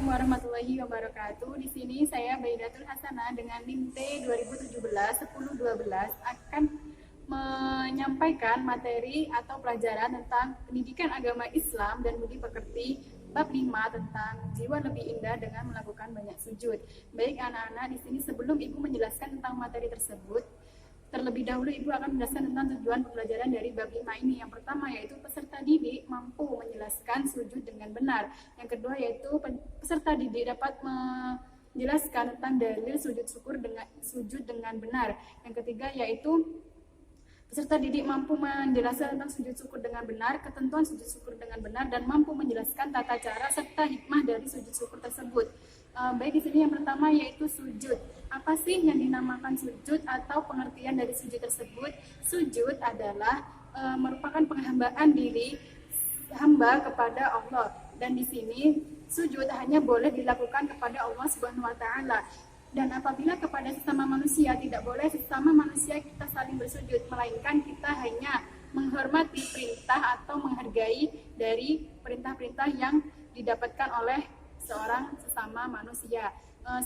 Assalamualaikum warahmatullahi wabarakatuh. Di sini saya Baidatul Hasanah dengan NIM T 2017-1012 akan menyampaikan materi atau pelajaran tentang pendidikan agama Islam dan budi pekerti bab 5 tentang jiwa lebih indah dengan melakukan banyak sujud. Baik anak-anak, di sini sebelum Ibu menjelaskan tentang materi tersebut, terlebih dahulu Ibu akan menjelaskan tentang tujuan pembelajaran dari bab 5 ini. Yang pertama yaitu peserta didik mampu menjelaskan sujud dengan benar. Yang kedua yaitu peserta didik dapat menjelaskan tentang dalil sujud dengan benar. Yang ketiga yaitu peserta didik mampu menjelaskan tentang sujud syukur dengan benar, ketentuan sujud syukur dengan benar, dan mampu menjelaskan tata cara serta hikmah dari sujud syukur tersebut. Baik, di sini yang pertama yaitu sujud. Apa sih yang dinamakan sujud atau pengertian dari sujud tersebut? Sujud adalah merupakan penghambaan diri hamba kepada Allah, dan di sini sujud hanya boleh dilakukan kepada Allah Subhanahu wa taala. Dan apabila kepada sesama manusia, tidak boleh sesama manusia kita saling bersujud, melainkan kita hanya menghormati perintah atau menghargai dari perintah-perintah yang didapatkan oleh seorang sesama manusia.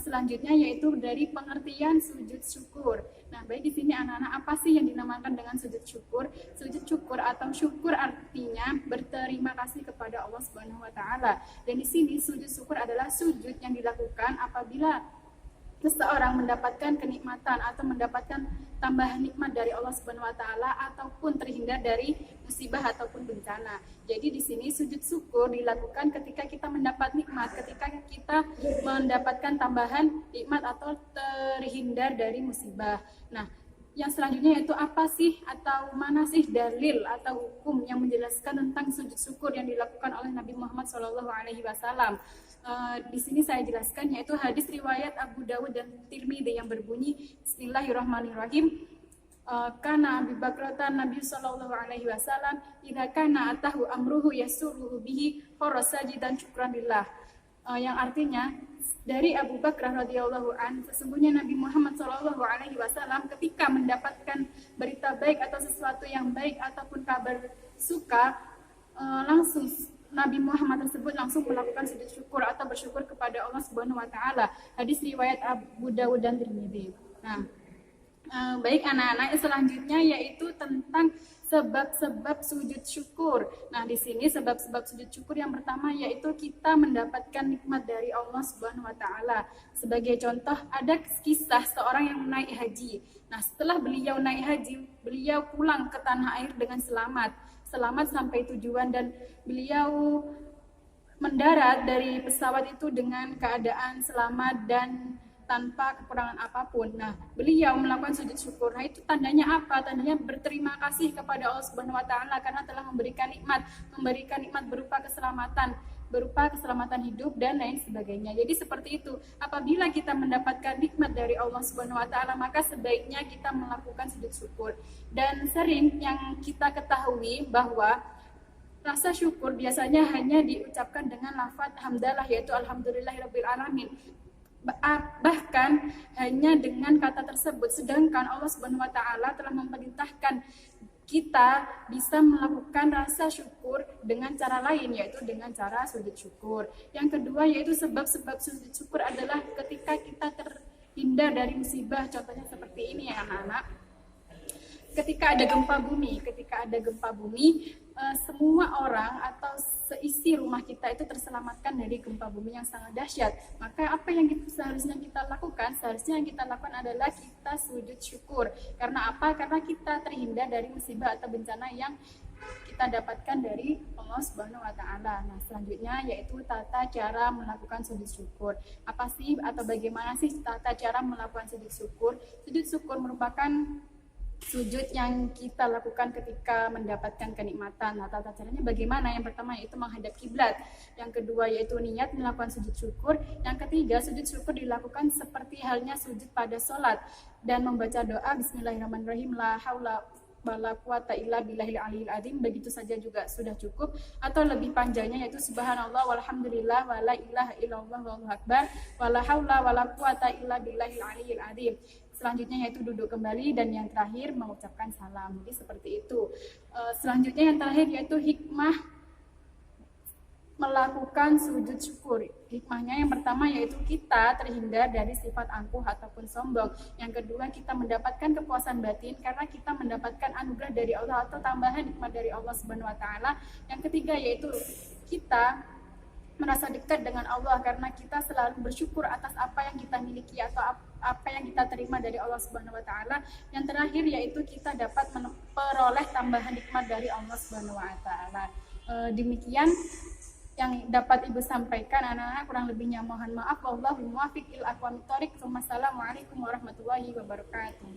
Selanjutnya yaitu dari pengertian sujud syukur. Nah, baik di sini anak-anak, apa sih yang dinamakan dengan sujud syukur? Sujud syukur atau syukur artinya berterima kasih kepada Allah Subhanahu wa taala. Dan di sini sujud syukur adalah sujud yang dilakukan apabila seseorang mendapatkan kenikmatan atau mendapatkan tambahan nikmat dari Allah Subhanahu wa taala ataupun terhindar dari musibah ataupun bencana. Jadi di sini sujud syukur dilakukan ketika kita mendapat nikmat, ketika kita mendapatkan tambahan nikmat atau terhindar dari musibah. Nah, yang selanjutnya yaitu apa sih atau mana sih dalil atau hukum yang menjelaskan tentang sujud syukur yang dilakukan oleh Nabi Muhammad SAW. Di sini saya jelaskan yaitu hadis riwayat Abu Dawud dan Tirmidzi yang berbunyi Bismillahirrahmanirrahim. Kana Abu Bakratan Nabi sallallahu alaihi wasallam idza kana atahu amruhu yasuruhu bihi farasajidan syukran lillah. Yang artinya dari Abu Bakrah radhiyallahu an, sesungguhnya Nabi Muhammad sallallahu alaihi wasallam ketika mendapatkan berita baik atau sesuatu yang baik ataupun kabar suka, langsung Nabi Muhammad tersebut langsung melakukan sujud syukur atau bersyukur kepada Allah Subhanahu wa taala. Hadis riwayat Abu Dawud dan Tirmidzi. Nah, baik anak-anak, selanjutnya yaitu tentang sebab-sebab sujud syukur. Nah, di sini sebab-sebab sujud syukur yang pertama yaitu kita mendapatkan nikmat dari Allah Subhanahu wa taala. Sebagai contoh, ada kisah seorang yang naik haji. Nah, setelah beliau naik haji, beliau pulang ke tanah air dengan selamat sampai tujuan, dan beliau mendarat dari pesawat itu dengan keadaan selamat dan tanpa kekurangan apapun. Nah, beliau melakukan sujud syukur. Nah, itu tandanya apa? Tandanya berterima kasih kepada Allah Subhanahu wa taala karena telah memberikan nikmat berupa keselamatan hidup dan lain sebagainya. Jadi seperti itu. Apabila kita mendapatkan nikmat dari Allah Subhanahu wa taala, maka sebaiknya kita melakukan sujud syukur. Dan sering yang kita ketahui bahwa rasa syukur biasanya hanya diucapkan dengan lafaz hamdalah, yaitu alhamdulillahirabbil alamin. Bahkan hanya dengan kata tersebut, sedangkan Allah Subhanahu wa taala telah memerintahkan kita bisa melakukan rasa syukur dengan cara lain, yaitu dengan cara sujud syukur. Yang kedua yaitu sebab-sebab sujud syukur adalah ketika kita terhindar dari musibah. Contohnya seperti ini ya anak-anak. Ketika ada gempa bumi, semua orang atau seisi rumah kita itu terselamatkan dari gempa bumi yang sangat dahsyat. Maka apa yang seharusnya kita lakukan? Seharusnya yang kita lakukan adalah kita sujud syukur. Karena apa? Karena kita terhindar dari musibah atau bencana yang kita dapatkan dari Allah Subhanahu wa taala. Nah, selanjutnya yaitu tata cara melakukan sujud syukur. Apa sih atau bagaimana sih tata cara melakukan sujud syukur? Sujud syukur merupakan sujud yang kita lakukan ketika mendapatkan kenikmatan. Nah, tata caranya bagaimana? Yang pertama yaitu menghadap kiblat. Yang kedua yaitu niat melakukan sujud syukur. Yang ketiga, sujud syukur dilakukan seperti halnya sujud pada sholat dan membaca doa Bismillahirrahmanirrahim, la haula wala quwata illa billahil aliyil azim. Begitu saja juga sudah cukup. Atau lebih panjangnya yaitu subhanallah walhamdulillah wala ilaha illallah wallahu akbar wala haula wala quwata illa billahil aliyil azim. Selanjutnya yaitu duduk kembali, dan yang terakhir mengucapkan salam. Jadi seperti itu. Selanjutnya yang terakhir yaitu hikmah melakukan sujud syukur. Hikmahnya yang pertama yaitu kita terhindar dari sifat angkuh ataupun sombong. Yang kedua, kita mendapatkan kepuasan batin karena kita mendapatkan anugerah dari Allah atau tambahan nikmat dari Allah Subhanahu wa taala. Yang ketiga yaitu kita merasa dekat dengan Allah karena kita selalu bersyukur atas apa yang kita miliki atau apa yang kita terima dari Allah Subhanahu wa taala. Yang terakhir yaitu kita dapat memperoleh tambahan nikmat dari Allah Subhanahu wa taala. Demikian yang dapat Ibu sampaikan, anak-anak. Kurang lebihnya mohon maaf. Wallahul muwaffiq ila aqwamit thoriq. Wassalamualaikum warahmatullahi wabarakatuh.